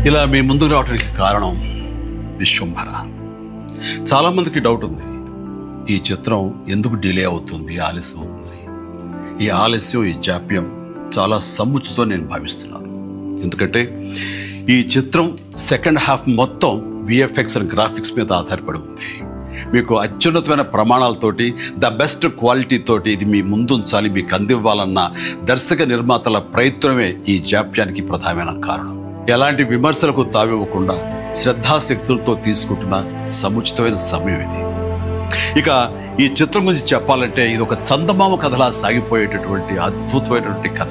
ఇలా మీ ముందుకు రావడానికి కారణం విశ్వంభర. చాలామందికి డౌట్ ఉంది, ఈ చిత్రం ఎందుకు డిలే అవుతుంది, ఆలస్యం అవుతుంది. ఈ ఆలస్యం, ఈ జాప్యం చాలా సముచితం నేను భావిస్తున్నాను. ఎందుకంటే ఈ చిత్రం సెకండ్ హాఫ్ మొత్తం విఎఫ్ఎక్స్ అండ్ గ్రాఫిక్స్ మీద ఆధారపడి ఉంది. మీకు అత్యున్నతమైన ప్రమాణాలతోటి, ద బెస్ట్ క్వాలిటీతోటి ఇది మీ ముందుంచాలి, మీకు అందివ్వాలన్న దర్శక నిర్మాతల ప్రయత్నమే ఈ జాప్యానికి ప్రధానమైన కారణం. ఎలాంటి విమర్శలకు తావివ్వకుండా శ్రద్ధాశక్తులతో తీసుకుంటున్న సముచితమైన సమయం ఇది. ఇక ఈ చిత్రం గురించి చెప్పాలంటే ఇది ఒక చందమామ కథలా సాగిపోయేటటువంటి అద్భుతమైనటువంటి కథ.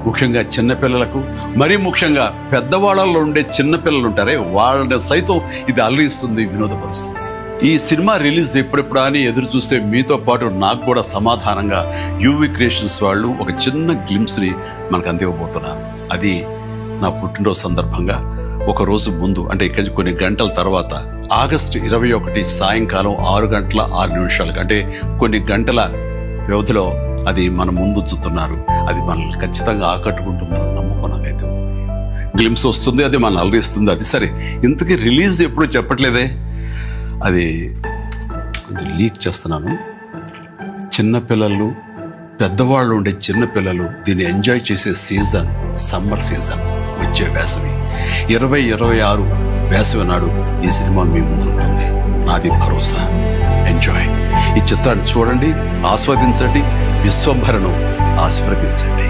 ముఖ్యంగా చిన్నపిల్లలకు, మరీ ముఖ్యంగా పెద్దవాళ్ళలో ఉండే చిన్నపిల్లలు ఉంటారే, వాళ్ళని సైతం ఇది అలరిస్తుంది, వినోదపరుస్తుంది. ఈ సినిమా రిలీజ్ ఎప్పుడెప్పుడా అని ఎదురు చూసే మీతో పాటు నాకు కూడా సమాధానంగా యూవి క్రియేషన్స్ వాళ్ళు ఒక చిన్న గ్లిమ్స్ని మనకు అందివ్వబోతున్నారు. అది నా పుట్టినరోజు సందర్భంగా ఒక రోజు ముందు, అంటే ఇక్కడి కొన్ని గంటల తర్వాత ఆగస్టు 21 సాయంకాలం 6:06 అంటే కొన్ని గంటల వ్యవధిలో అది మన ముందు చూస్తున్నారు. అది మనల్ని ఖచ్చితంగా ఆకట్టుకుంటుందని నమ్మకం నాకైతే ఉంది. గ్లిమ్స్ వస్తుంది, అది మనల్ని అలరిస్తుంది. అది సరే, ఇంతకీ రిలీజ్ ఎప్పుడు చెప్పట్లేదే, అది కొంచెం లీక్ చేస్తున్నాను. చిన్నపిల్లలు, పెద్దవాళ్ళు ఉండే చిన్నపిల్లలు దీన్ని ఎంజాయ్ చేసే సీజన్ సమ్మర్ సీజన్, వచ్చే వేసవి 2026 వేసవి నాడు ఈ సినిమా మీ ముందు ఉంటుంది. నాది భరోసా. ఎంజాయ్. ఈ చిత్రాన్ని చూడండి, ఆస్వాదించండి, విశ్వంభరను ఆశీర్వదించండి.